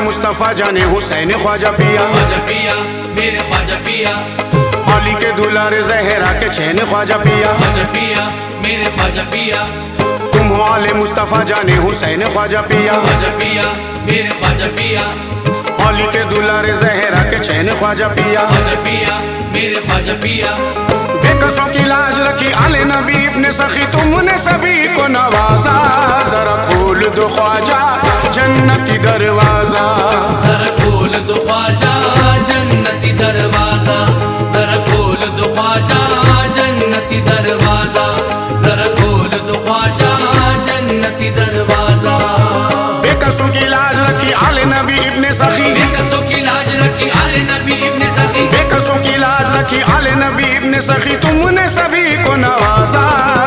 मुस्तफा जाने हुसैन ख्वाजा पिया, मेरे ख्वाजा पिया। अली के दुलारे जहरा के चैन ख्वाजा पिया, मेरे ख्वाजा पिया। तुम वाले मुस्तफा जाने हुसैन ख्वाजा पिया, मेरे ख्वाजा पिया। अली के दुलारे जहरा के चैन ख्वाजा पिया, मेरे ख्वाजा पिया। बेकसों की लाज रखी आले नबी इब्ने सखी, तुमने सभी को नवाजा। जरा खोल दो ख्वाजा जन्नती दरवाजा, जरा खोल दो ख्वाजा जन्नती दरवाजा, जरा खोल दो ख्वाजा जन्नती दरवाजा, जरा खोल दो ख्वाजा जन्नती दरवाजा। बेकसों की लाज रखी आले नबी इब्ने सखी, बेकसों की लाज रखी आले नबी इब्ने सखी, बेकसों की लाज रखी आले नबी इब्ने सखी, तुमने सभी को नवाजा।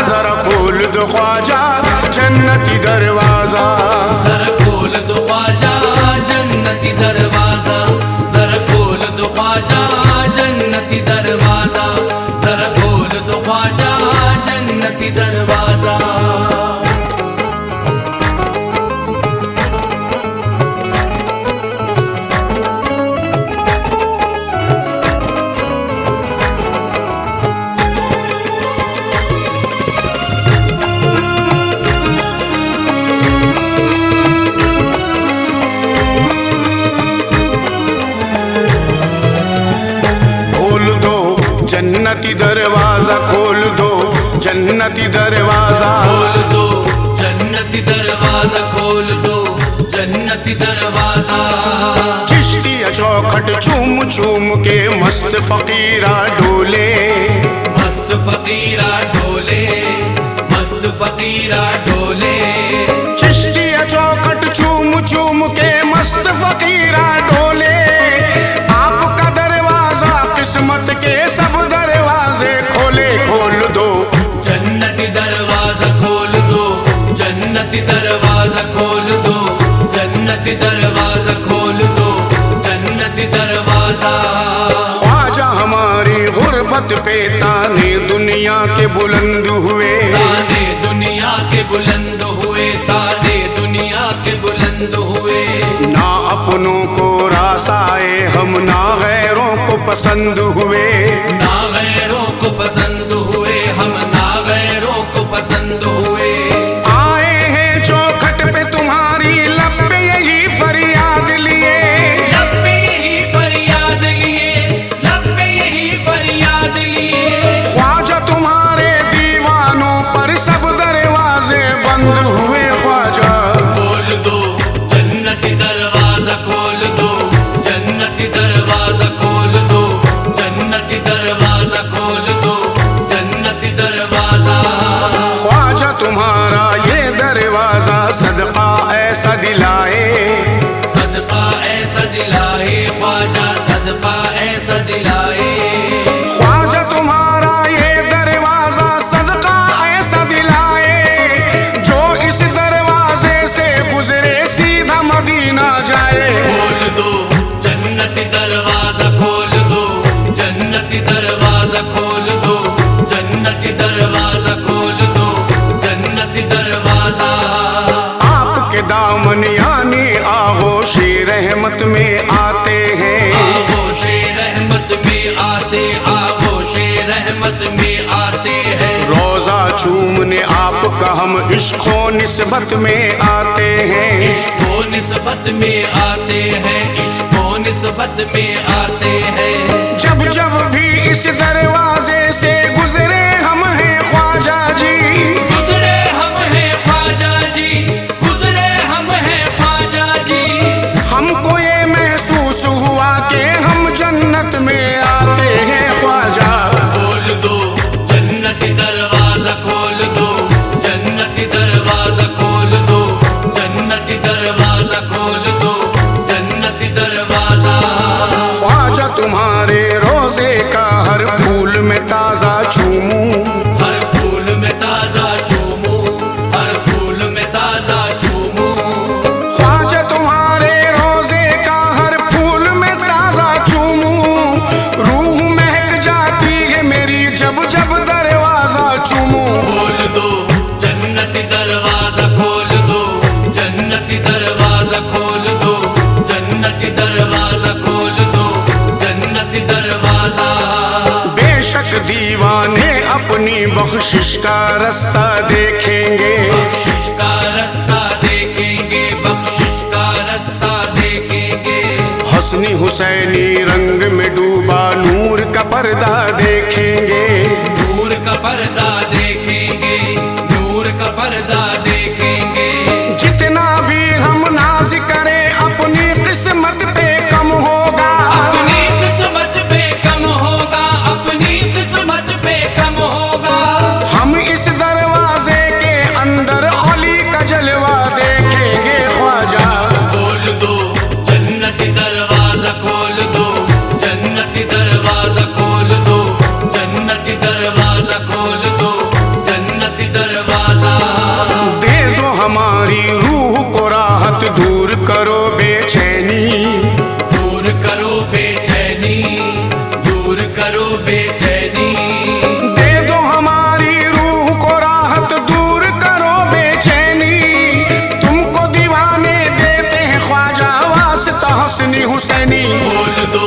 जरा खोल दो ख्वाजा जन्नती दरवाजा, जरा खोल दो ख्वाजा जन्नती दरवाजा, जरा खोल दो ख्वाजा जन्नती दरवाजा, जरा खोल दो ख्वाजा जन्नती दरवाजा। जन्नती दरवाजा खोल दो, जन्नती दरवाजा खोल दो, जन्नती दरवाजा खोल दो, जन्नती दरवाजा। चिश्तिया चौखट चूम चूम के मस्त फकीरा डोले, मस्त फकीरा डोले, मस्त फकीरा डोले। चिश्तिया चौखट चूम चूम के मस्त फकीरा डोले। आपका दरवाजा किस्मत के सब दरवाजे खोले, खोल दो जन्नती दरवाजा खोल दो, जन्नती दरवाजा खोल दो, जन्नती दरवाजा खोल दो, जन्नती दरवाजा। ख्वाजा हमारी गुर्बत पे ताने दुनिया के बुलंद हुए, ताने दुनिया के बुलंद हुए, ताने दुनिया के बुलंद हुए। ना अपनों को रास आए हम, ना गैरों को पसंद हुए, ना गैरों को पसंद हुए हम, ना गैरों को पसंद हुए। आए हैं चौखट पे तुम्हारी लब पे यही फरियाद लिए, लब पे यही फरियाद लिए, लब पे यही फरियाद लिए। ख्वाजा तुम्हारे दीवानों पर सब दरवाजे बंद हुए। ख्वाजा खोल दो जन्नती दरवाजा खोल दो, जन्नती दरवाजा खोल दो, जन्नती दरवाजा खोल दो, जन्नती दरवाजा। ख्वाजा तुम्हारा ये दरवाजा सदका ऐसा दिलाए, सदका ऐसा दिलाए ख्वाजा, सदका ऐसा दिलाए। ख्वाजा तुम्हारा ये दरवाजा सदका ऐसा दिलाए, जो इस दरवाजे से गुजरे सीधा मदीना जाए। खोल दो जन्नती दरवाजा खोल दो, जन्नती दरवाजा खोल दो, जन्नती दरवाजा खोल दो, जन्नती दरवाजा। आपके दामन यानी आगोशे रहमत में आते हैं, आगोशे रहमत में आते, आगोशे रहमत में आते हैं। रोजा चूमने आपका हम इश्क़ो निस्बत में आते हैं, इश्क़ो निस्बत में आते हैं, इश्क़ो निस्बत में आते हैं। जब जब भी इस दरवाजे से गुजरे हम हैं ख्वाजा जी, गुजरे हम हैं ख्वाजा जी, गुजरे हम हैं ख्वाजा जी। हमको ये महसूस हुआ कि हम जन्नत में आते हैं। ख्वाजा खोल दो जन्नती दरवाजा खोल दो, जन्नती दरवाजा खोल दो, जन्नती दरवाजा खोल दो, जन्नती दरवाजा। ख्वाजा तुम्हारे दीवाने अपनी बख्शिश का रास्ता देखेंगे, बख्शिश का रास्ता देखेंगे, बख्शिश का रास्ता देखेंगे। हसनी हुसैनी रंग में डूबा नूर का पर्दा देखेंगे, नूर का पर्दा देखेंगे, नूर का पर्दा देखेंगे। जितना भी हम नाज करें अपनी किस्मत पे कम होगा, अपनी किस्मत पे कम होगा, अपनी किस्मत पे कम होगा। हम इस दरवाजे के अंदर अली का जलवा देखेंगे। ख्वाजा खोल दो जन्नती दरवाजा, खोल दो जन्नती दरवाजा, खोल दो जन्नती दरवाजा, खोल दो जन्नती दरवाजा। दे दो हमारी रूह को राहत, दूर करो बेचैनी, दूर करो बेचैनी, दूर करो बेचैनी। दे दो हमारी रूह को राहत, दूर करो बेचैनी। तुमको दीवाने देते हैं ख्वाजा वास्ता हसनी हुसैनी। खोल दो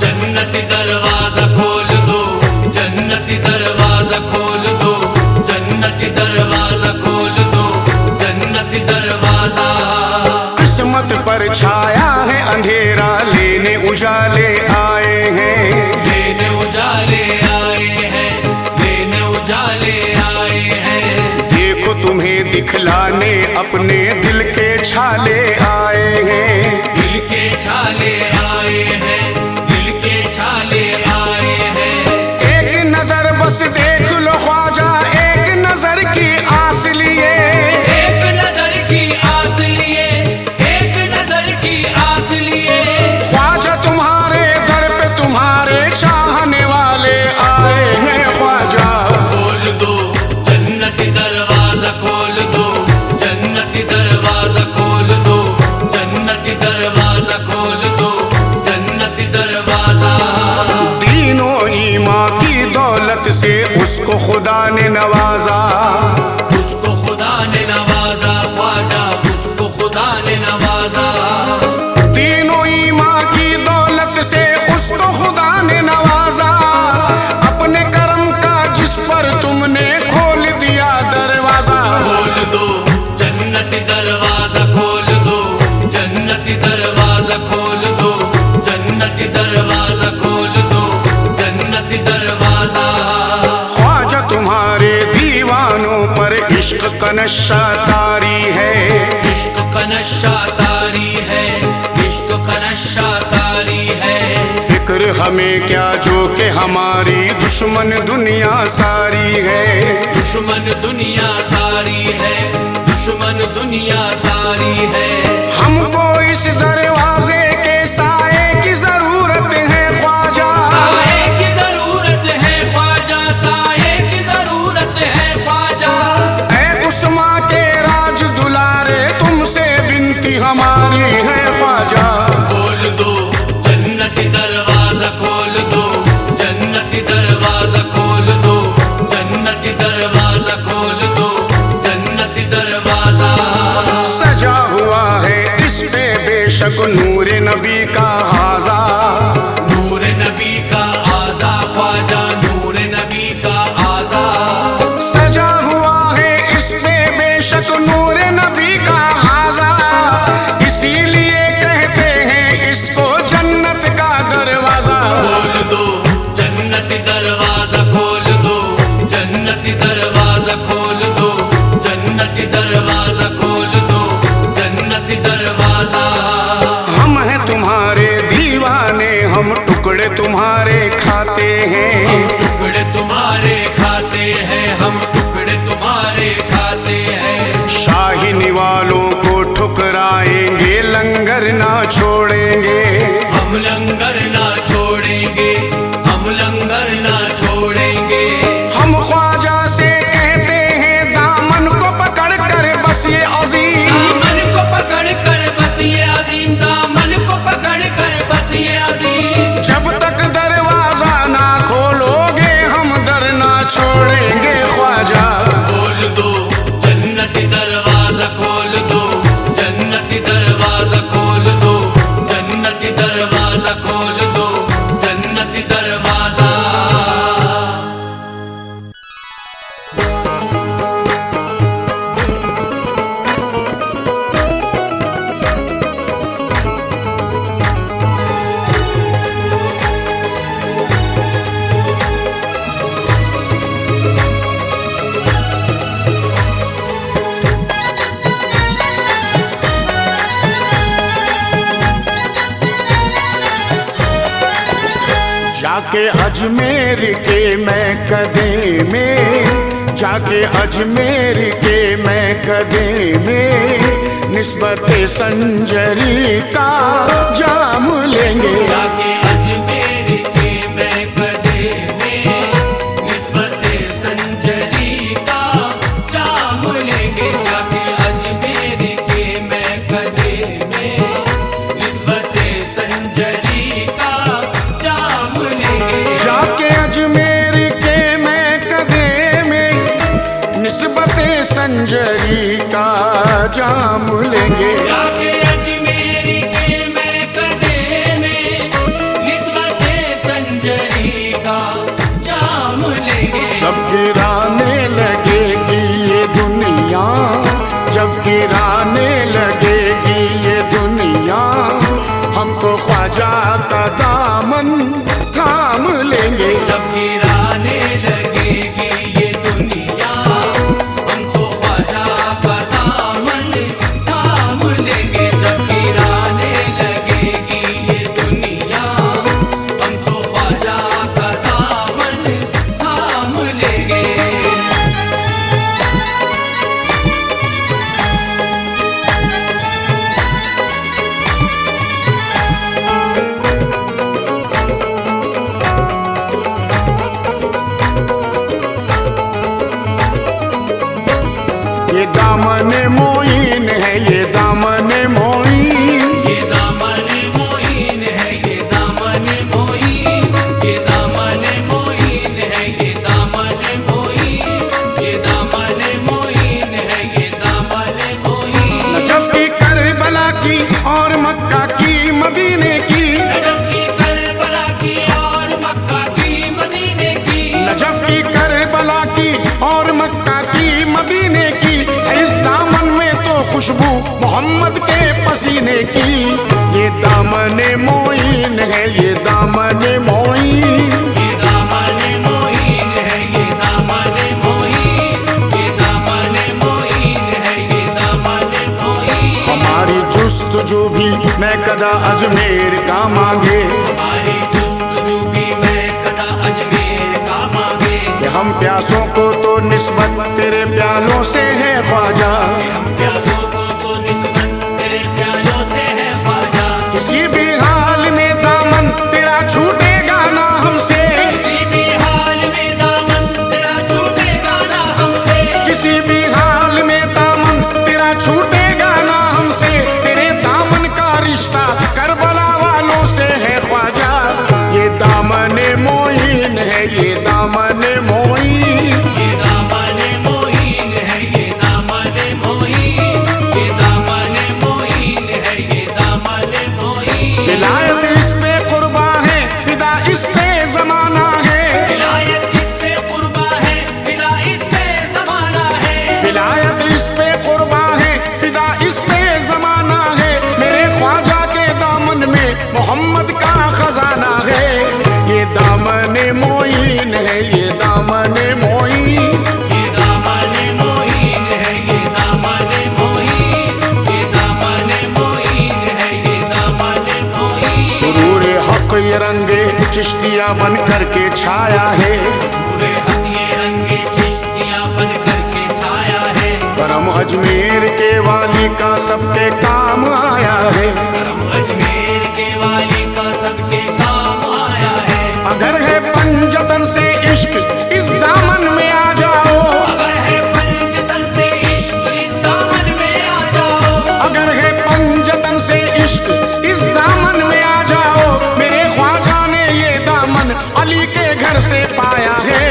जन्नती दरवाजा, खोल दो जन्नती दरवाजा, खोल दो जन्नती दरवाजा, खोल दो जन्नती दरवाजा। किस्मत पर छाया है अंधेरा, लेने उजाले आए हैं, लेने उजाले आए हैं, लेने उजाले आए हैं। देखो तुम्हें दिखलाने अपने दिल के छाले आए हैं, दिल के छाले आए हैं, दिल के छाले आए हैं। एक नजर बस देख लो ख्वाजा, एक नजर की आस लिए, एक नजर की आस लिए, एक नजर की आस लिए। ख्वाजा तुम्हारे दर पे तुम्हारे चाहने वाले आए हैं। ख्वाजा खोल दो जन्नती दरवाजा, खोल दो जन्नती दरवाजा, खोल दो जन्नती दरवाजा, खोल दो जन्नती दरवाजा। तीनों ईमां की दौलत से उसको खुदा ने नवाजा, उसको खुदा ने नवाजा, ख्वाजा उसको खुदा ने नवाजा। तीनों ईमां की दौलत से उसको खुदा ने नवाजा। अपने करम का जिस पर तुमने खोल दिया दरवाजा, खोल दो जन्नती दरवाजा, खोल दो जन्नती दरवाजा, खोल दो जन्नती दरवाजा, खोल दो जन्नती दरवाजा। ख्वाजा तुम्हारे दीवानों पर इश्क का नशा तारी है, इश्क का नशा तारी है, इश्क का नशा तारी है। फिक्र हमें क्या जो कि हमारी दुश्मन दुनिया सारी है, दुश्मन दुनिया सारी है, दुश्मन दुनिया सारी है। हमको इस दरवाजे के साए की जरूरत है ख्वाजा, साए की जरूरत है ख्वाजा, साए की जरूरत है ख्वाजा। ऐ उस्मा के राज दुलारे तुमसे बिनती हमारी है ख्वाजा। खोल दो जन्नती दरवाजा, खोल दो जन्नती दरवाजा, खोल दो जन्नती दरवाजा, खोल दो जन्नती दरवाजा। सजा हुआ है इस पे बेशक नूर नबी का हाजा, नूर नबी का आजा, ख्वाजा नूर नबी का आजा। सजा हुआ है इस पे बेशक नूर नबी का हाजा। इसीलिए कहते हैं इसको जन्नत का दरवाजा। खोल दो जन्नती दरवाजा, खोल दो जन्नती दरवाजा, खोल दो जन्नती दरवाजा, खोल दो जन्नती दरवाजा। हम हैं तुम्हारे जाके अजमेर के मैं कदे में, जाके अजमेर के मैं कदे में निस्बत संजरी का जाम लेंगे। जाके अजमेर के मैं कदे में निस्बत संजरी का जाम लेंगे। जाके अजमेर के मैं कदे में निस्बत संजरी का जाम लेंगे। जाके अजमेर के मैं कदे में निस्बत संजरी का जाम लेंगे। जाके अजमेर के मैं कदे में निस्बत संजरी का जाम लेंगे। जब गिराने लगेगी ये दुनिया, जब गिराने लगेगी ये दुनिया, हमको ख्वाजा का दामन थाम लेंगे। जब गिराने लगेगी ये दुनिया, हमको ख्वाजा का दामन थाम लेंगे। जब गिराने लगेगी ये दुनिया, हमको ख्वाजा का दामन थाम लेंगे। ये दामन मोइन है, ये दामन मोइन, ये दामन मोइन है, ये दामन मोइन, ये दामन मोइन है, ये दामन मोइन, ये दामन मोइन है, ये दामन मोइन। नजफ की करबला की और मक्का की मदीने की, नजफ की करबला की और मक्का की मदीने की, नजफ की करबला की और मक्का की मदीने की, इस दामन में तो खुशबू मोहम्मद के पसीने की। ये दामन मोइन है, ये दामन मोइन, ये दामन मोइन है, ये दामन मोइन, ये दामन मोइन है, ये दामन मोइन। हमारी जुस्तजू भी मैं कदा अजमेर का मांगे, हमारी जुस्तजू भी मैं कदा अजमेर का मांगे। कि हम प्यासों को तो निस्बत तेरे प्यालों से है ख्वाजा, हम प्यासों को तो निस्बत तेरे प्यालों से है ख्वाजा। किसी भी हाल में दामन तेरा छूटेगा ना हमसे, किसी भी हाल में दामन तेरा छूटेगा ना हमसे, किसी भी हाल में दामन तेरा छूटेगा ना हमसे। तेरे दामन का रिश्ता करबला वालों से है ख्वाजा। ये दामन मोइन है, ये दामन मोइन, ये दामन मोइन है, ये दामन मोइन, ये दामन मोइन है, ये दामन मोइन। विलायत इस पे कुर्बा है, फिदा इस पे जमाना है, विलायत इस पे कुर्बा है, फिदा इस पे ज़माना है। विलायत इस पे कुर्बा है, फिदा इस पे जमाना है। मेरे ख्वाजा के दामन में मोहम्मद का खजाना है। ये दामन मोइन है, ये दामन मोइन, ये दामन मोइन है, ये दामन मोइन, ये दामन मोइन है, ये दामन मोइन। सुरूर हक ये रंगे चिश्तिया बन करके छाया है, पूरे हक ये रंगे चिश्तियाँ बन करके छाया है। करम अजमेर के वाली का सबके काम आया है। करम अजमेर के वाली का सबके काम आया है। अगर है पंजतन से इश्क इस दामन में आ जाओ, अगर है पंजतन से इश्क इस दामन में आ जाओ, अगर है पंजतन से इश्क इस दामन में आ जाओ। मेरे ख्वाजा ने ये दामन अली के घर से पाया है।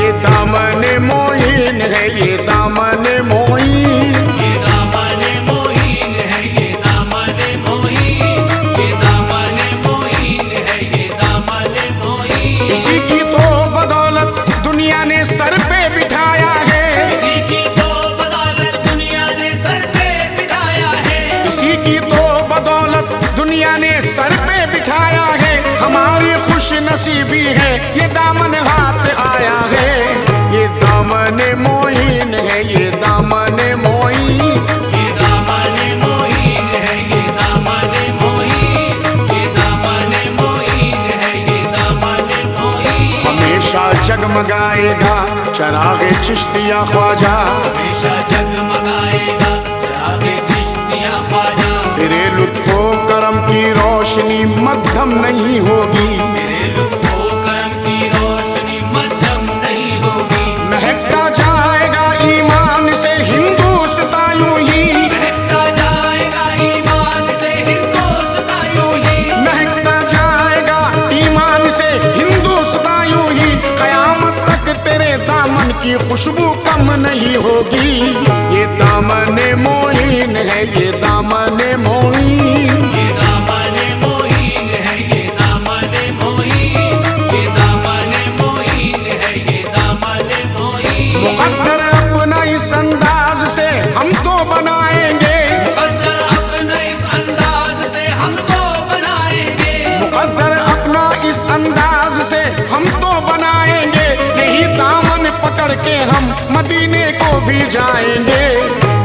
ये दामन मोइन है, ये दामन मोइन, ये दामन मोइन है, ये दामन मोइन, ये दामन मोइन है, ये दामन मोइन। इसी की तो बदौलत दुनिया ने सर पे बिठाया है, इसी की तो बदौलत दुनिया ने सर पे बिठाया है। इसी की तो बदौलत दुनिया ने सर पे बिठाया है। हमारी खुश नसीबी है ये दामन हाथ आया है। ये दामन मोइन है, ये दामन मोइन, ये दामन मोइन है, ये दामन मोइन, ये दामन मोइन है, ये दामन चरागे चिश्तिया ख्वाजा, हमेशा जगमगाएगा चरागे चिश्तिया ख्वाजा। तेरे लुत्फो करम की रोशनी मध्यम नहीं होगी, तेरे लुत्फो करम की रोशनी मध्यम नहीं होगी। महकता जाएगा ईमान से हिंदुस्तान यूं ही, महकता जाएगा ईमान से हिंदुस्तान यूं ही। महकता जाएगा ईमान से हिंदुस्तान यूं ही। कयामत तक तेरे दामन की खुशबू कम नहीं होगी। ये दामने मोइन है, ये दामने मोइन, ये दामने मोइन है, ये दामने मोइन, ये दामने मोइन है, ये दामने मोइन। मुकद्दर अपना इस अंदाज से हमको बनाएंगे, मुकद्दर अपने इस अंदाज से हमको बनाएंगे। मुकद्दर अपना इस अंदाज से हमको बनाएंगे। यही दामन पकड़ के हम मदीने को भी जाएंगे।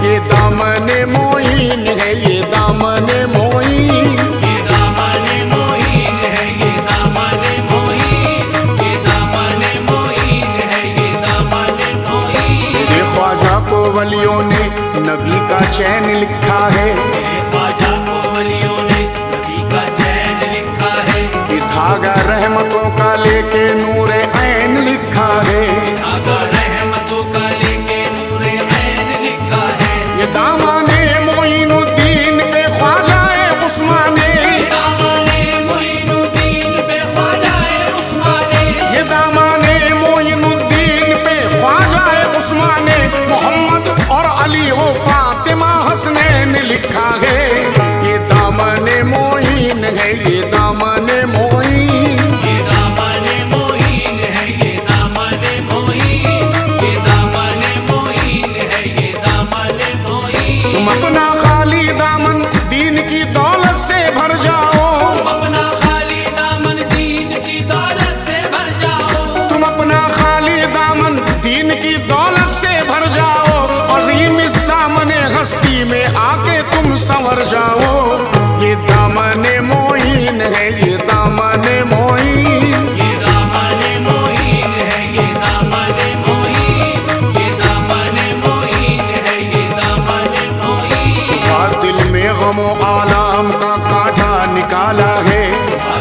ये दामने मोइन है, ये दामने मोइन, ये दामने मोइन है, ये दामने मोइन, ये दामने मोइन है, ये दामने मोइन। ये ख्वाजा को वलियों ने नबी का चैन लिखा है, मेरे ख्वाजा को वलियों ने नबी का चैन लिखा है। कि धागा रहमतों का लेके नूरे ऐन लिखा है। धागा रहमतों का लेके नूरे ऐन लिखा है। ये दामने मोइनुद्दीन पे ख्वाजाए उस्माने, दामने मोइनुद्दीन पे ख्वाजाए उस्माने। ये दामने मोइनुद्दीन पे ख्वाजाए उस्माने। मोहम्मद और अली वो फातिमा हसनैन लिखा है। ये दामने मोइन है, ये दामने मोइन, ये दामने मोइन है, ये दामने मोइन, ये दामने मोइन है, ये दामने मोइन। तुम अपना खाली दामन दीन की दौलत से भर जाओ, तुम अपना खाली दामन दीन की दौलत से भर जाओ। तुम अपना खाली दामन दीन की दौलत से भर जाओ। अजीम इस दामने हस्ती में आके तुम संवर जाओ। ये दामने मोइन है, ये दामने मोइन, ये दामने मोइन है, ये दामने मोइन, ये दामने मोइन है, ये दामने मोइन। छुपा दिल में गमो आलाम का कांटा निकाला है।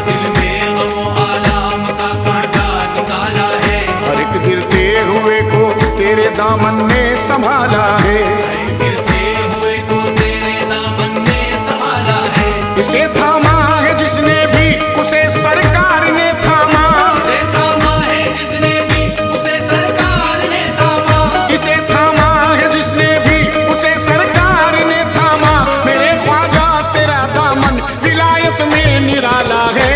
दिल में गमो आलाम का कांटा निकाला है। हर एक गिरते हुए को तेरे दामन ने संभाला है। गिरते हुए को तेरे दामन ने संभाला है। इसे थामा है जिसने भी उसे सरकार ने थामा, उसे थामा है जिसने भी उसे सरकार ने थामा। इसे थामा है जिसने भी उसे सरकार ने थामा। मेरे ख्वाजा तेरा दामन विलायत में निराला है।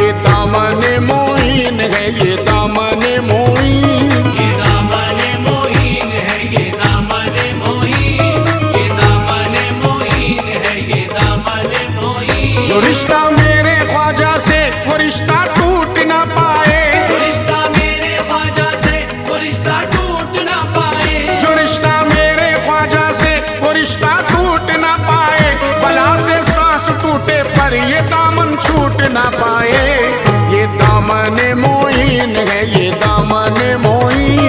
ये दामने मोइन है, ये दामने मोइन, ये दामने मोइन है, ये दामने मोइन, ये दामने मोइन है, ये दामने मोइन। जो रिश्ता मेरे ख्वाजा से वो रिश्ता टूट ना पाए, जो रिश्ता मेरे ख्वाजा से वो रिश्ता टूट ना पाए। जो रिश्ता मेरे ख्वाजा से वो रिश्ता टूट ना पाए। बला से सांस टूटे पर ये दामन छूट ना पाए। ये दामने मोइन है, ये दामने मोइन,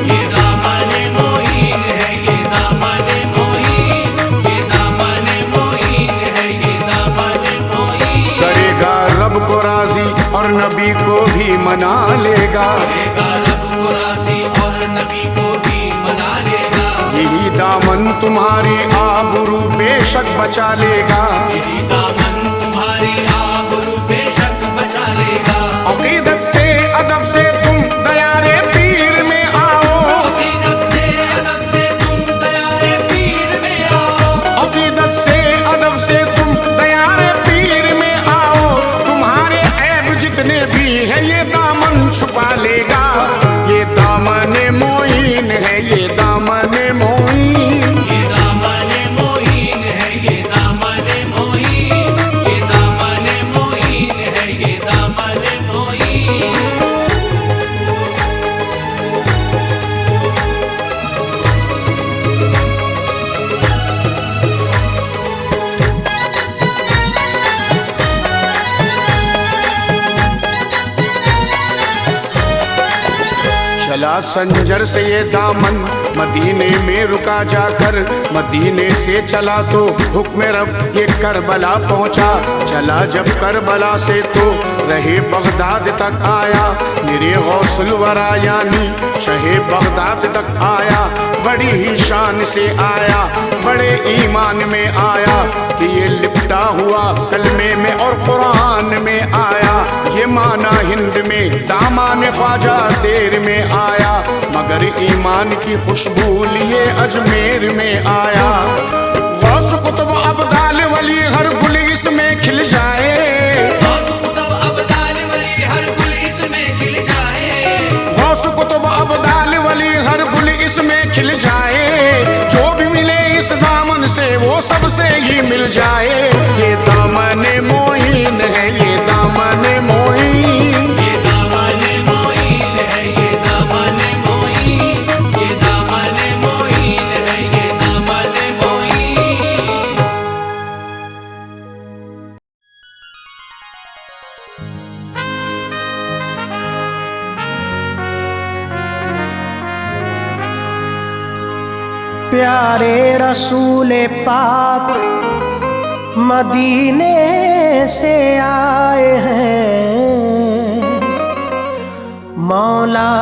ये दामने मोइन है, ये दामने मोइन, ये दामने मोइन है, ये दामने मोइन। करेगा रब को राजी और नबी को भी मना लेगा। करेगा रब को राज़ी और नबी को भी मना लेगा। यही दामन तुम्हारी आबरू बेशक बचा लेगा। यही दामन तुम्हारी आबरू बेशक बचा लेगा। अकीदत से अदब से तुम दयारे पीर में आओ। अकीदत से अदब से तुम दयारे पीर में आओ। अकीदत से अदब से तुम दयारे पीर में आओ। तुम्हारे ऐब जितने भी है ये दामन छुपा लेगा। ये दामने मोइन है, ये दामने मोइन, ये दामने मोइन है, ये दामने मोइन, ये दामने मोइन है, ये दामने मोइन। चला संजर से ये दामन, मदीने में रुका जाकर, मदीने से चला तो हुक्म रब ये करबला पहुंचा। चला जब करबला से तो रहे बगदाद तक आया, मेरे गौसुल वरा यानी शहे बगदाद तक आया। बड़ी ही शान से आया, बड़े ईमान में आया कि ये लिपटा हुआ कलमे में और कुरान में आया। ये माना हिंद में दामान ख्वाजा देर में आया, मगर ईमान की खुशबू लिए अजमेर में आया। गौस कुतुब अब्दाल वली हर गुल इसमें खिल जाए, गौस कुतुब अब्दाल वली हर गुल इसमें खिल जाए, गौस कुतुब अब्दाल वली हर गुल इसमें खिल जाए। जो भी मिले इस दामन से वो सबसे ही मिल जाए। ये दामन मोइन है, ये दामन मोइन, ये दामन मोइन है, ये दामन मोइन, ये दामन मोइन है, ये दामन मोइन। प्यारे रसूल पाक मदीने से आए हैं, मौला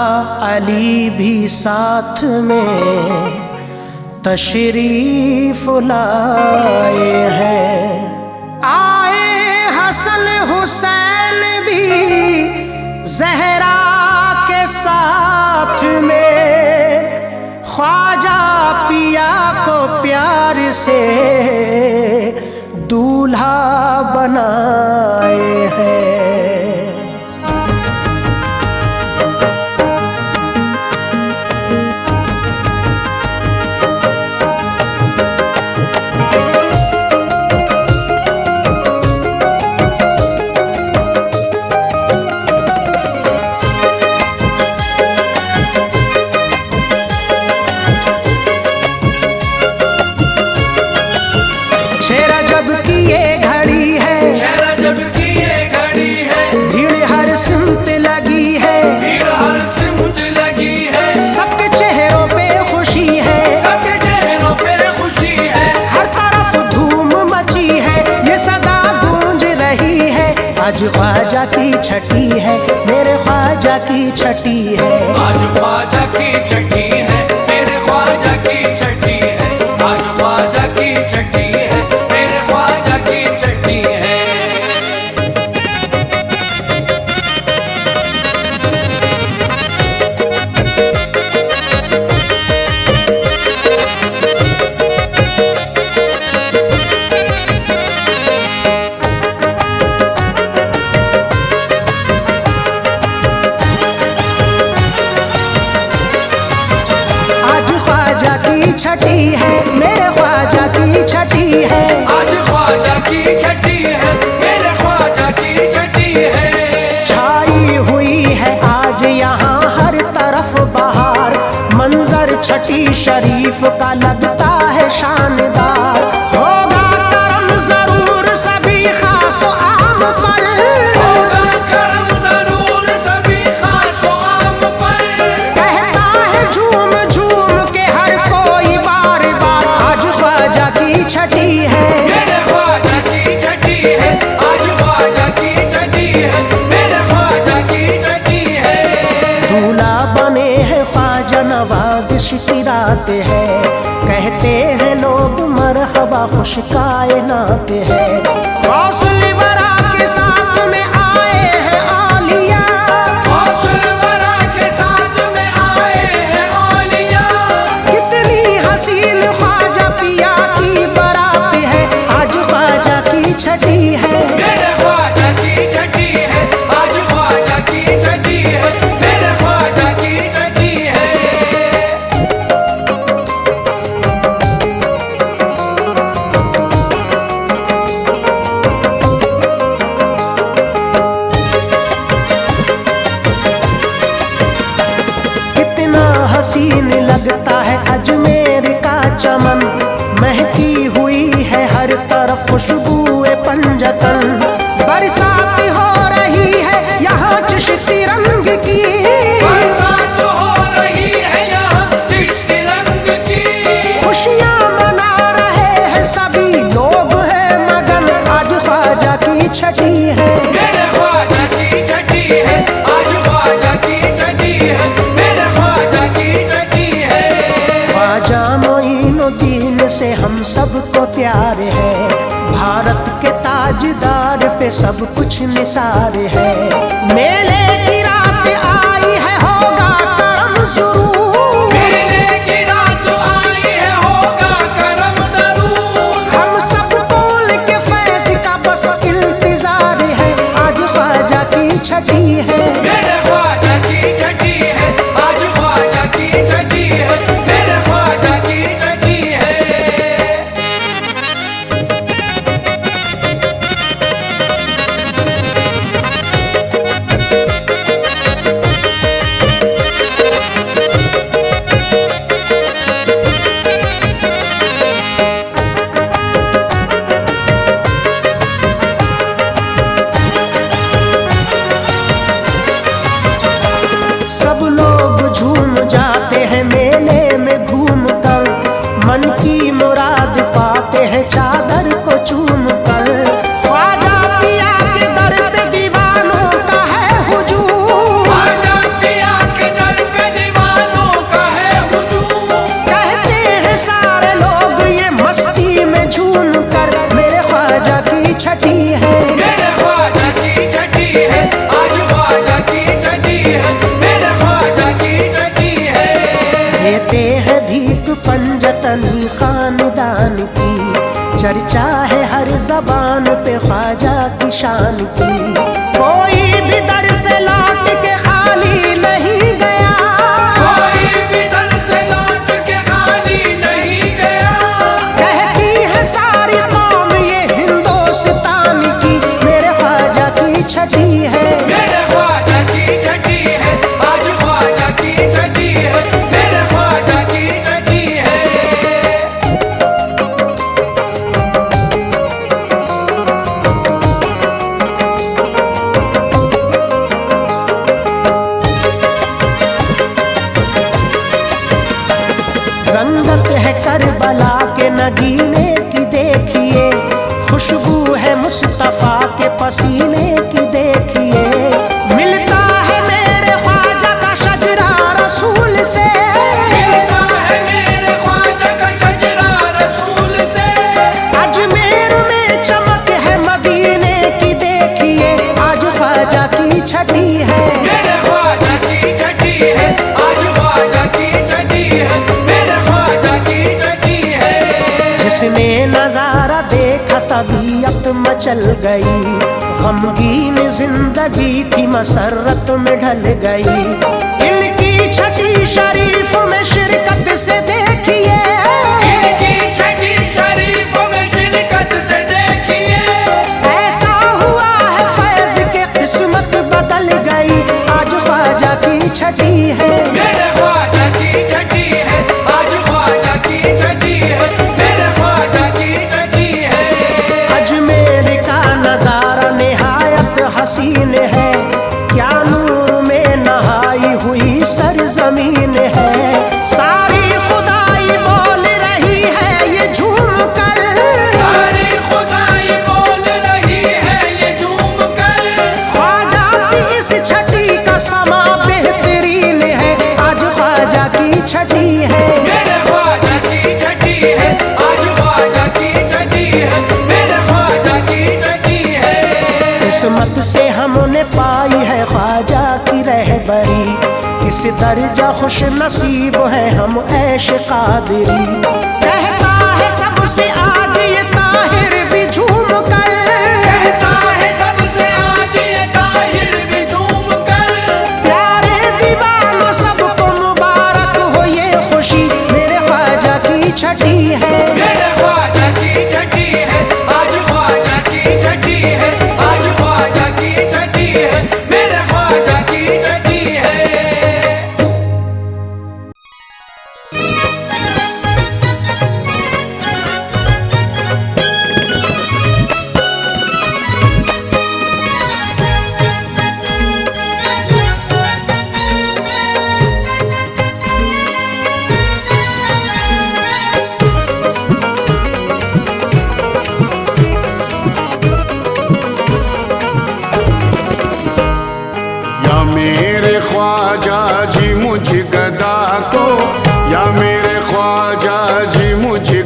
अली भी साथ में तशरीफ लाए हैं। आए हसन हुसैन भी ज़हरा के साथ में, ख्वाजा पिया को प्यार से दूल्हा बनाए हैं। आज ख्वाजा की छठी है, मेरे ख्वाजा की छठी है, आज ख्वाजा की छठी है, मेरे ख्वाजा की छठी है, आज ख्वाजा की छठी है, मेरे ख्वाजा की छठी है। छठी है, मेरे ख्वाजा की छठी है, आज ख्वाजा की छठी है, मेरे ख्वाजा की छठी है। छाई हुई है आज यहाँ हर तरफ बहार, मंजर छठी शरीफ का लगता है शानदार। होगा करम जरूर सभी खास आम पर, होगा करम जरूर सभी खास आम पर, कहता है झूम झूम के हर कोई बार बार। आज ख्वाजा की छठी है, मेरे ख्वाजा की छठी है, आज ख्वाजा की छठी है, मेरे ख्वाजा की छठी है। दूल्हा बने हैं ख्वाजा नवाजिश की रात है, कहते हैं लोग मरहबा खुश कायनात है। गौसुल वरा के साथ में आए हैं आलिया, गौसुल वरा के साथ में आए हैं औलिया। कितनी हसीन ख्वाजा पिया की बारात है, आज ख्वाजा की छठी है, मेरे ख्वाजा की छठी है, आज ख्वाजा की छठी है, मेरे ख्वाजा की छठी है। कितना हसीन लगता है अजमेर का चमन, महकी हुई है हर तरफ खुशबुए पंजतन। बरसात हो रही है यहाँ चिश्ती रंग की, बरसात हो रही हम सबको प्यार है। भारत के ताजदार पे सब कुछ निसार है। मेले की रात आई है, होगा करम जरूर। मेले की रात आई है, होगा करम जरूर। हम सबको उनके फैज़ का बस इंतजार है। आज ख्वाजा की छठी है, मेरे ख्वाजा की छठी है, आज ख्वाजा की छठी है, मेरे ख्वाजा की छठी है। सब लोग झूम जाते हैं मेले में घूम कर। मन की मुराद पाते हैं चादर को चूम कर। ख्वाजा पिया के दर पे दीवानों का है हुजूम। ख्वाजा पिया के दर पे दीवानों का है हुजूम। कहते हैं सारे लोग ये मस्ती में झूम कर। मेरे ख्वाजा की छठी है, मेरे ख्वाजा की छठी है, आज ख्वाजा की छठी है, मेरे ख्वाजा की छठी है। देते हैं भीख पंजतनी खानदान की। चर्चा है हर जबान पे ख्वाजा की शान की। कोई भी दर से लौट के खाली नहीं गया। कोई भी दर से लौट के खाली नहीं गया। कहती है सारी कौम ये हिंदुस्तान की। मेरे ख्वाजा की छठी है, मेरे ख्वाजा की छठी है, आज ख्वाजा की छठी है, मेरे ख्वाजा की छठी है। रंगत है करबला के नगीने की देखिए। खुशबू है मुस्तफा के पसीने की देखिए। मिलता है मेरे ख्वाजा का शजरा रसूल से। मिलता है मेरे ख्वाजा का शजरा रसूल से। अजमेर में चमक है मदीने की देखिए। आज ख्वाजा की छठी है, मेरे ख्वाजा की छठी है, आज ख्वाजा की छठी है, मेरे ख्वाजा की छठी है। जिसने नजारा देखा तबीयत मचल गई। गमगीन जिंदगी थी मसरत में ढल गई। इनकी छठी शरीफ में शिरकत से देखिए। इनकी छठी शरीफ में शिरकत से देखिए। ऐसा हुआ है फैज के किस्मत बदल गई। आज ख्वाजा की छठी है, मेरे ख्वाजा की छठी है, आज ख्वाजा की छठी है, मेरे ख्वाजा की छठी है। अजमेर का नजारा निहायत हसीन है। क्या नूर में नहाई हुई सरजमीन है। सारी खुदाई बोल रही है ये झूम कर। सारी खुदाई बोल रही है ये झूम कर। ख्वाजा की इस छठी का समा बेहतरीन है। आज ख्वाजा की छठी है, मेरे ख्वाजा की छठी है, आज ख्वाजा की छठी है, मेरे ख्वाजा की छठी है। किस्मत से हमने पाई है ख्वाजा की रहबरी। किस दर्जा खुश नसीब है हम ऐश कादरी। कहता है सबसे आज ये ताहिर भी झूम कर। कहता है सबसे आज ये ताहिर भी झूम कर। प्यारे दीवानों सबको मुबारक हो ये खुशी। मेरे ख्वाजा की छठी है, मेरे ख्वाजा की छठी है, आज ख्वाजा की छठी है, आज ख्वाजा की छठी है, मेरे ख्वाजा की छठी है।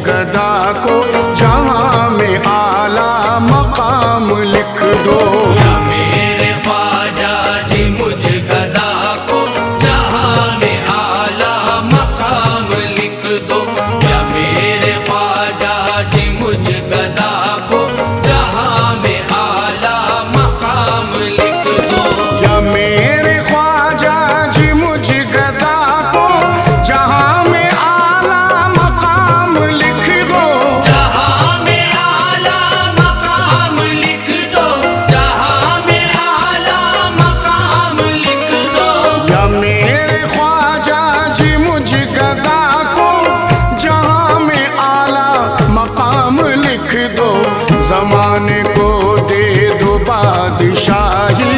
गदा दो। या मेरे ख्वाजा जी मुझ गदा को जहां में आला मकाम लिख दो। या मेरे ख्वाजा जी मुझ गदा को जहां में आला मकाम लिख दो। या मेरे ख्वाजा जी मुझ गदा को जहां में आला मकाम लिख दो। जहां में आला मकाम लिख दो। जहां में आला मकाम लिख दो। या मेरे ख्वाजा जी मुझ गदा को जहां में आला मकाम लिख दो। जमाने को दे दो बादशाही,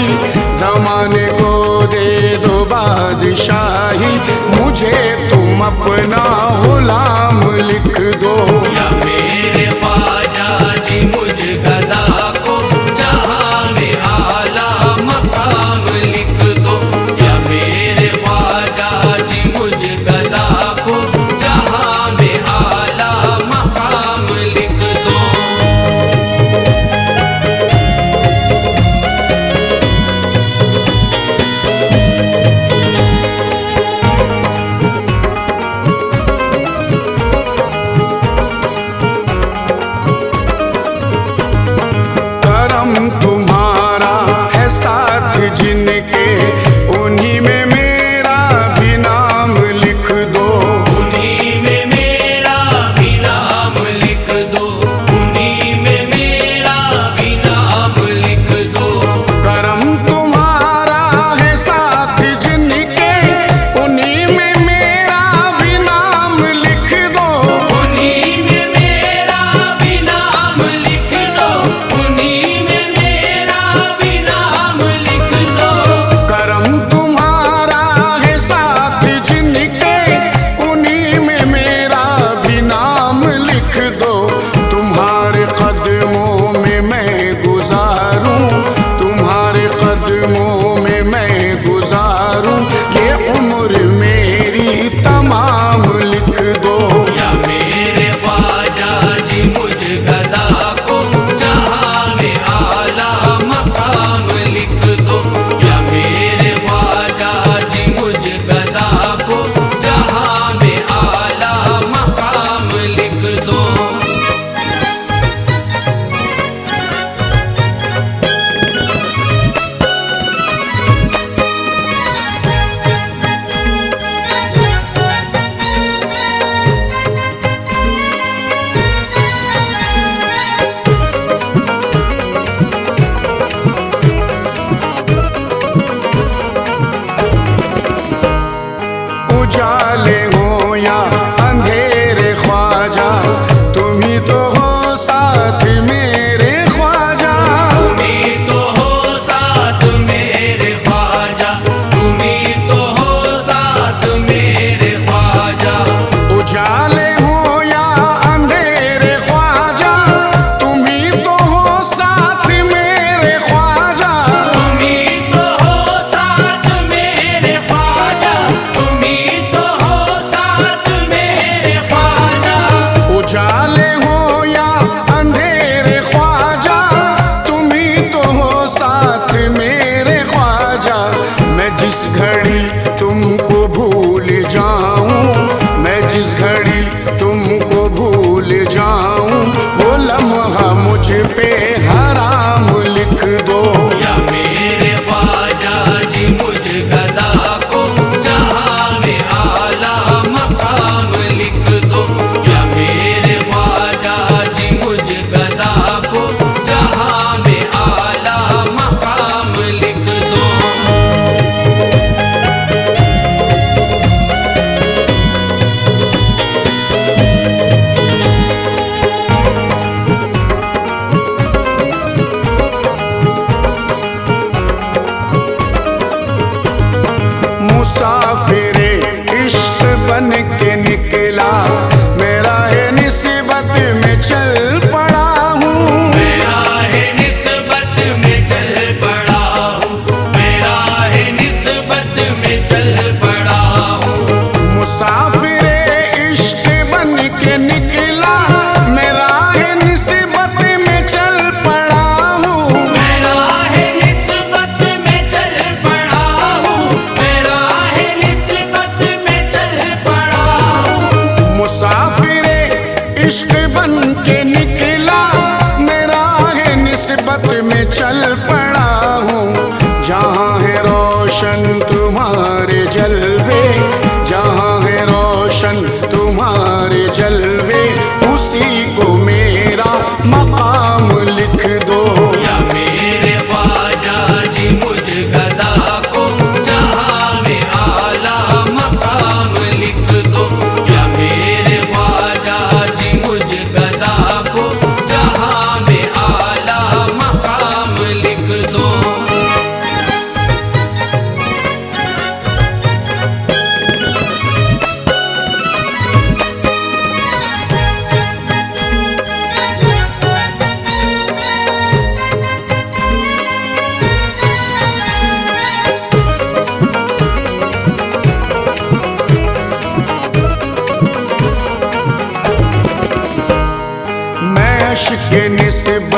जमाने को दे दो बादशाही, मुझे तुम अपना गुलाम लिख दो। या मेरे ख्वाजा जी मुझ गदा को जहां में आला मकाम लिख दो। या मेरे ख्वाजा जी मुझ गदा को जहां में आला मकाम लिख दो। करम तुम्हारा है साथ जिनके, उन्हीं में मेरा भी नाम लिख दो। उन्हीं में मेरा भी नाम लिख दो। उन्हीं में मेरा भी नाम लिख दो। करम तुम्हारा है साथ जिनके, उन्हीं में मेरा भी नाम लिख दो। उन्हीं में मेरा भी नाम लिख दो। उन्हीं में मेरा भी नाम लिख दो। करम तुम्हारा है साथ जिनके, उन्हीं में मेरा भी नाम लिख दो। तुम्हारे कदमों में मैं गुजारूं, तुम्हारे कदमों में मैं गुजारूं, ये उम्र मेरी तमाम लिख दो। या मेरे ख्वाजा जी मुझ गदा को जहां में आला मकाम लिख दो। या मेरे ख्वाजा जी मुझ गदा को जहां में आला मकाम लिख दो। उजाले हो या अंधेरे ख्वाजा, तुम ही तो हो साथ मेरे ख्वाजा। तुम्ही तो हो साथ मेरे ख्वाजा। तुम्ही तो हो साथ मेरे ख्वाजा। उजाले हो या अंधेरे ख्वाजा, तुम ही तो हो साथ मेरे ख्वाजा। तुम्ही तो हो साथ मेरे ख्वाजा। तुम्ही तो हो साथ मेरे ख्वाजा। उजाले हो या अंधेरे ख्वाजा, तुम ही तो हो साथ मेरे ख्वाजा। मैं जिस घड़ी तुमको भूल जाऊं, मैं जिस घड़ी तुमको भूल जाऊं, वो लम्हा मुझ पे हराम लिख दो। या मेरे ख्वाजा जी मुझ गदा को जहां में आला मकाम लिख दो। या मेरे ख्वाजा जी मुझ गदा को जहां में आला मकाम लिख दो। मुसाफिरे इश्क बन के निकला, मेरा है निस्बत में चल पड़ा हूँ। मेरा है निस्बत में चल पड़ा हूँ। मेरा है निस्बत में चल पड़ा हूँ। मुसाफिरे इश्क बन के निकला, मेरा है निस्बत में चल पड़ा हूँ। मेरा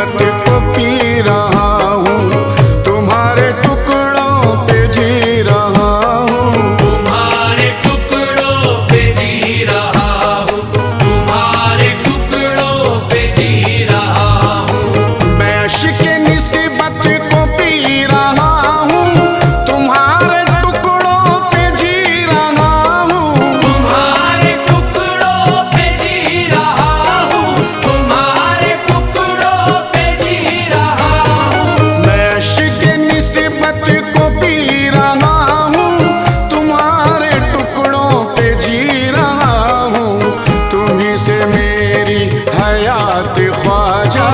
निस्बत को पी रहा हूँ, तुम्हारे टुकड़ों पे जी रहा हूँ। तुम्हारे टुकड़ों पे जी रहा हूँ, तुम्हारे टुकड़ों पे जी रहा हूँ। मैं इश्क़ के निस्बत को पी रहा हूँ, तुम्हारे टुकड़ों पे जी रहा हूँ। तुम्हारे टुकड़ों पे जी रहा हूँ, तुम्हारे टुकड़ों पे जी रहा हूँ। मैं इश्क़ के निस्बत को पी रहा हूँ, तुम्हारे टुकड़ों पे जी रहा हूँ। तुम्ही से मेरी हयात ख्वाजा,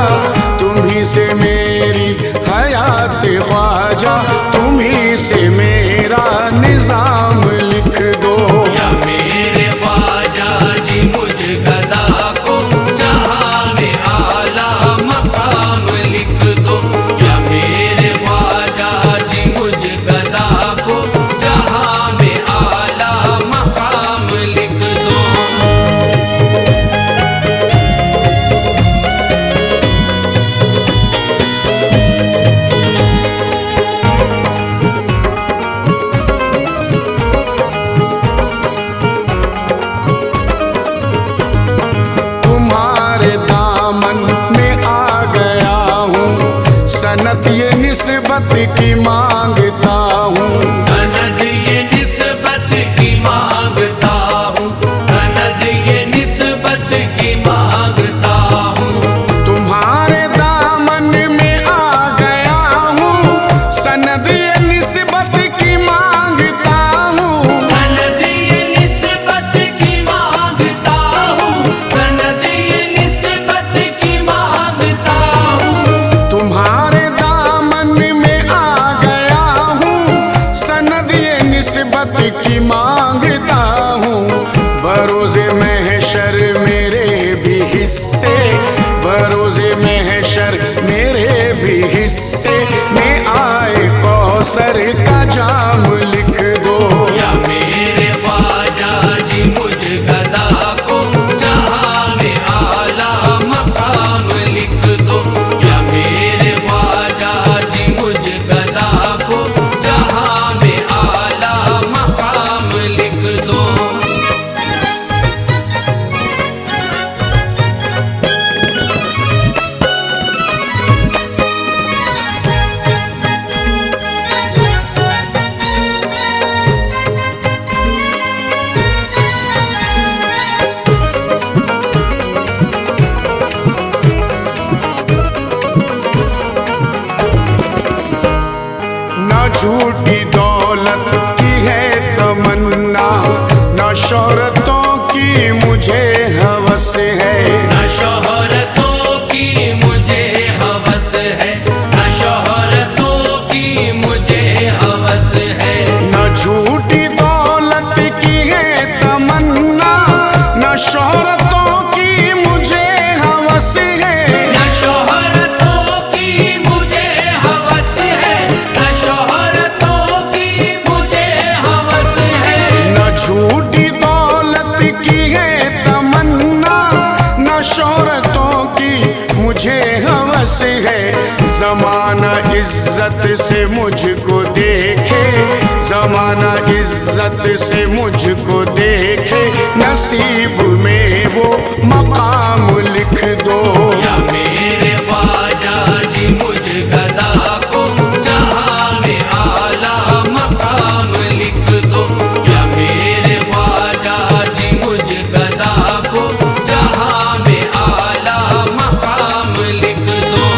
तुम्ही से मेरी हयात ख्वाजा, तुम्ही से मेरा निज़ाम लिख दो। या मेरे ख्वाजा जी मुझ गदा को जहाँ में आला मकाम लिख दो। या मेरे ख्वाजा जी मुझ गदा को जहाँ में आला मकाम लिख दो। तुम्हारे दामन में आ गया हूँ, सनत ये निस्बत की मांगता हूँ। सनद ये निस्बत की मांगता हूँ, सनद ये निस्बत की मांगता हूँ। तुम्हारे दामन में आ गया हूँ, सनद ये निस्बत की मांगता हूँ। सनद ये निस्बत की मांगता हूँ, सनद ये निस्बत की मांगता हूँ। तुम्हारे दामन में आ गया हूँ, सनद ये निस्बत की मांगता हूँ। बरोज़े महशर मेरे भी हिस्से, बरोज़े महशर मेरे भी हिस्से में आए कौसर का जाम लिख दो। या मेरे ख्वाजा जी मुझ गदा को जहाँ में आला मकाम लिख दो। या मेरे ख्वाजा जी मुझ गदा को जहाँ में आला मकाम लिख दो। न झूठी दौलत की है तमन्ना, न शोहरतों की मुझे हवस है। न शोहरतों की मुझे हवस है, न शोहरतों की मुझे हवस है। न झूठी दौलत की है तमन्ना, न शोहरतों की मुझे हवस है। न शोहरतों की मुझे हवस है, न शोहरतों की मुझे हवस है। न झूठी दौलत की है तमन्ना, न शोहरतों की मुझे हवस है। ज़माना इज्जत से मुझको देखे, ज़माना इज्जत से मुझको देखे, नसीब में वो मकाम लिख दो। या मेरे ख्वाजा जी मुझ गदा को जहाँ में आला मकाम लिख दो। या मेरे ख्वाजा जी मुझ गदा को जहाँ में आला मकाम लिख दो।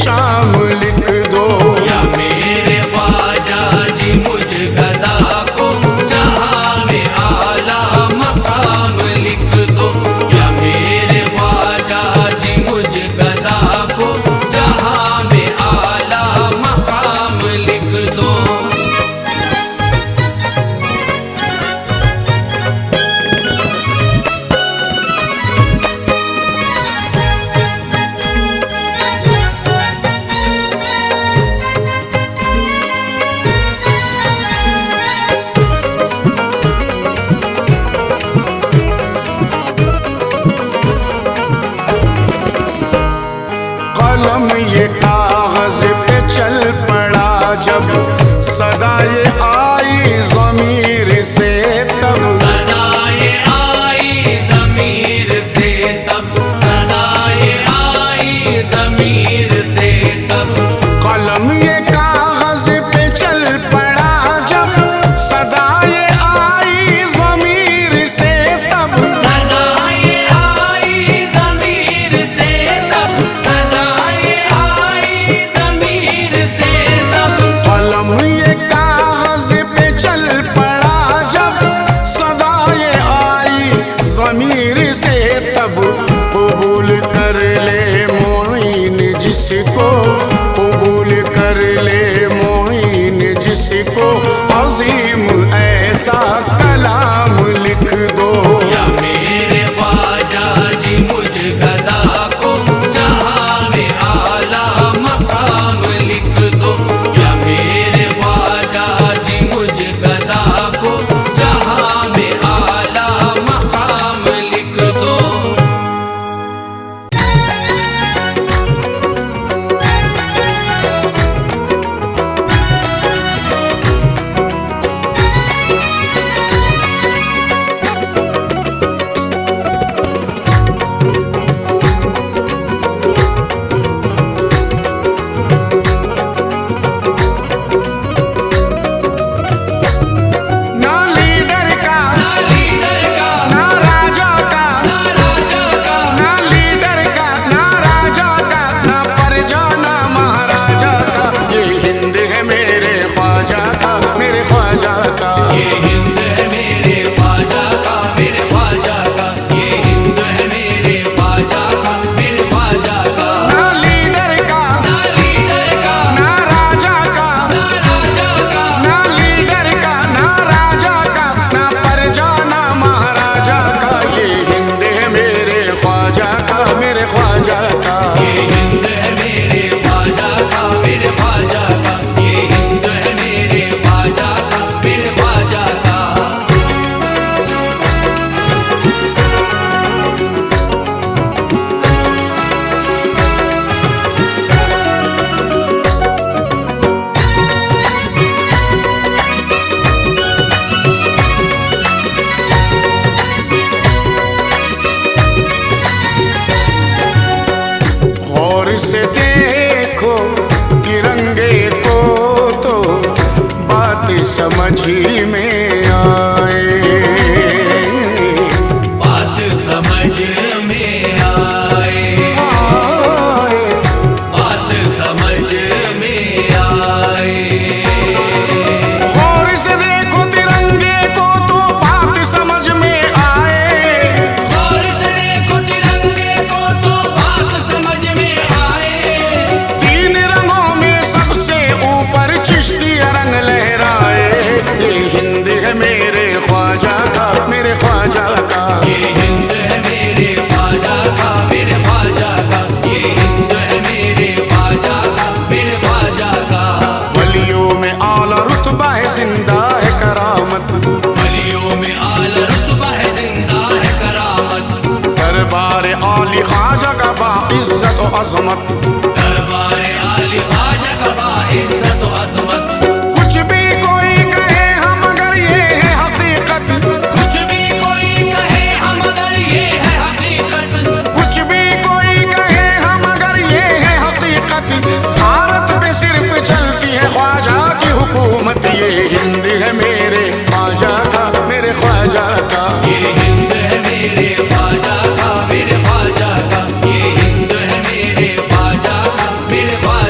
शाम लिख दो। या मेरे ख्वाजा जी मुझ गदा को जहां में आला मकाम लिख दो। या मेरे ख्वाजा जी मुझ गदा को जहां में आला मकाम लिख दो। कलम ये कागज पे चल पड़ा जब सदा ये आई ज़मीर से तब। सदाए आई ज़मीर से तब, सदाए आई ज़मीर से तब। कलम ये कागज पे चल पड़ा जब सदा ये आई ज़मीर से तब। सदाए आई ज़मीर से तब, सदाए आई ज़मीर से तब। कलम ये कागज पे चल पड़ा जब सदा ये आई ज़मीर से तब। कबूल कर ले मोइन जिसको, कबूल कर ले मोइन जिसको अजीम ऐसा कलाम लिख दो। या मेरे ख्वाजा जी मुझ गदा को जहां में आला मकाम लिख दो। या मेरे ख्वाजा जी मुझ गदा को जहां में आला मकाम लिख दो। ना लीडर का ना लीडर का, ना राजा का, ना राजा का, ना लीडर का ना राजा का, ना प्रजा ना महाराजा का। ये हिंद है मेरे ख्वाजा का, मेरे ख्वाजा का। ये हिंद है मेरे ख्वाजा का, मेरे ख्वाजा का। ये हिंद है मेरे ख्वाजा का, मेरे ख्वाजा का। ना लीडर का ना लीडर का, ना राजा का, ना राजा का, ना लीडर का ना राजा का, ना प्रजा ना महाराजा का। ये हिंद है मेरे ख्वाजा का, मेरे ख्वाजा का। ये हिंद है मेरे ख्वाजा का, मेरे ख्वाजा का। ये हिंद है मेरे ख्वाजा का, मेरे ख्वाजा का। गौर से देखो तिरंगे को तो बात समझ ही में आए। बात समझ में आए, बात समझ में आए। गौर से देखो तिरंगे को तो बात समझ में आए। गौर से देखो तिरंगे को तो बात समझ में आए। तीन रंगों में सबसे ऊपर चिश्ती रंग लहराए। ये हिंद है मेरे ख्वाजा का, मेरे ख्वाजा का। ये हिंद है मेरे ख्वाजा का, मेरे ख्वाजा का। ये हिंद है मेरे ख्वाजा का, मेरे ख्वाजा का। वलियों में आला रुतबा है, जिंदा है करामत। वलियों में आला रुतबा है, जिंदा है करामत। दरबार आली ख्वाजा का बाइज्जत व अजमत। दरबार आली ख्वाजा का बाइज्जत व अज़मत। कुछ भी कोई कहे हम अगर ये है हकीकत, कुछ भी कोई कहे हम अगर ये है हकीकत। कुछ भी कोई कहे हम अगर ये है हकीकत। भारत पे सिर्फ चलती है ख्वाजा की हुकूमत। ये हिंद है मेरे ख्वाजा का, मेरे ख्वाजा का। ये हिंद है मेरे ख्वाजा का, मेरे ख्वाजा का। ये हिंद है मेरे ख्वाजा का, मेरे ख्वाजा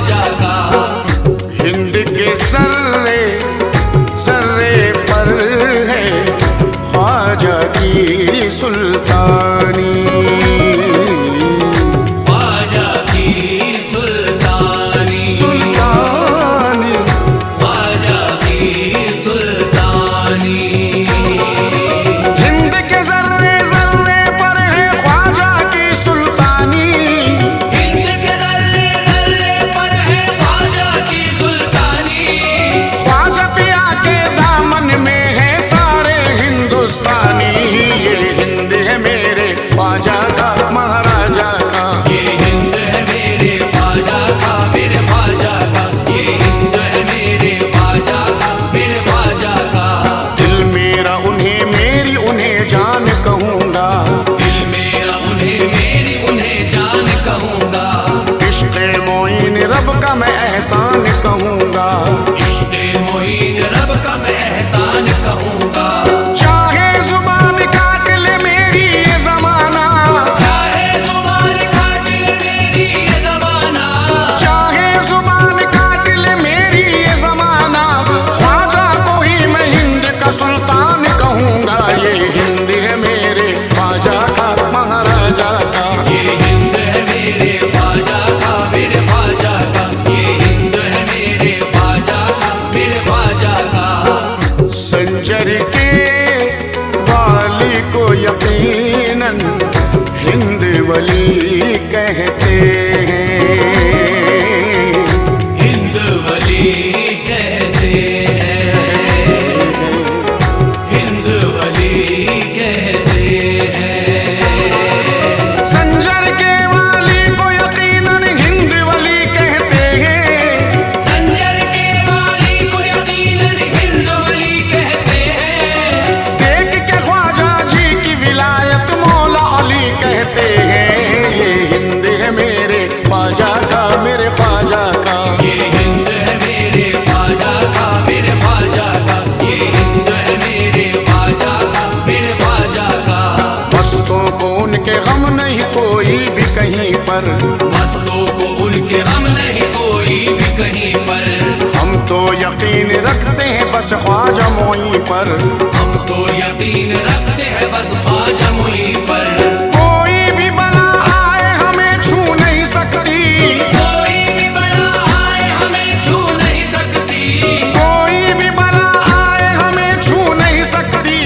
रब का मैं एहसान कहूँगा। इश्क़े मोइन रब का मैं एहसान कहूँगा। चाहे जुबान काट ले मेरी ये जमाना, चाहे जुबान काट ले मेरी ये ज़माना, चाहे जुबान काट ले मेरी ये जमाना, ख्वाजा को ही मैं हिंद का सुल्तान कहूँगा। ये हिंद है मेरे ख्वाजा का महाराजा का, ये हिंद है मेरे ख्वाजा का मेरे ख्वाजा का, ये हिंद है मेरे ख्वाजा का मेरे ख्वाजा का। संजर के वाली को यकीनन हिंद वली कहते हैं। हिंद वली कहते हैं, हिंद वली कहते हैं। संजर के वाली को यकीनन हिंद वली कहते हैं। संजर के वाली को यकीनन हिंद वली कहते हैं। देख के ख्वाजा जी की विलायत मौला अली कहते हैं। ये हिंद है मेरे ख्वाजा का मेरे ख्वाजा का, ये हिंद है मेरे ख्वाजा का मेरे ख्वाजा का, ये हिंद है मेरे ख्वाजा का मेरे ख्वाजा का। मस्तों को उनके गम नहीं कोई भी कहीं पर, मस्तों को उनके गम नहीं कोई भी कहीं पर। हम तो यकीन रखते हैं बस ख्वाजा मोई पर। हम तो यकीन रखते हैं बस ख्वाजा मुई पर। कोई भी बला आए हमें छू नहीं सकती, कोई भी बला आए हमें छू नहीं सकती, कोई भी बला आए हमें छू नहीं सकती,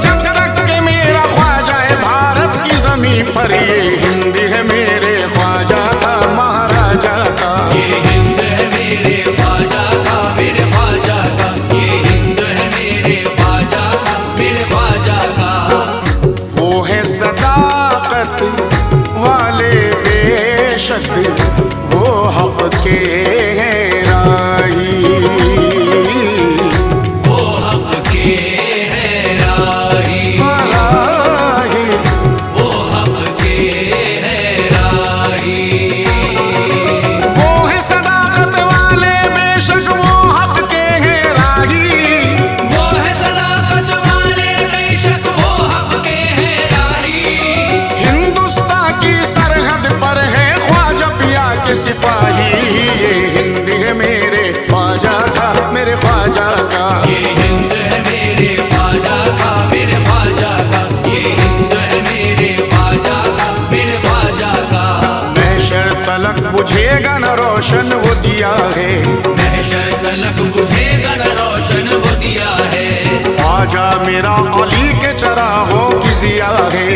जब तक के मेरा ख्वाजा है भारत की जमीन पर। ये हिंद है मेरे ख्वाजा का महाराजा का, ये हिंद है मेरे ख्वाजा का मेरे ख्वाजा का, ये हिंद है मेरे ख्वाजा का मेरे ख्वाजा का। वो है सदाकत वाले बेशक वो हक के हैं राही। वो हक के हैं राही, राही वो हक के हैं राही। वो है सदाकत वाले बेशक वो हक के हैं राही। वो है सदाकत वाले बेशक वो हक के हैं राही। हिंदुस्तान की सरहद पर है ख्वाजा पिया के सिपाही। ये हिंद है मेरे ख्वाजा का मेरे ख्वाजा का, ये हिंद है मेरे ख्वाजा का मेरे ख्वाजा का, ये हिंद है मेरे ख्वाजा का मेरे ख्वाजा का। महशर तलक बुझेगा न रोशन वो दिया है, महशर तलक बुझेगा न रोशन वो दिया है। ख्वाजा मेरा अली के चराहों की जिया है।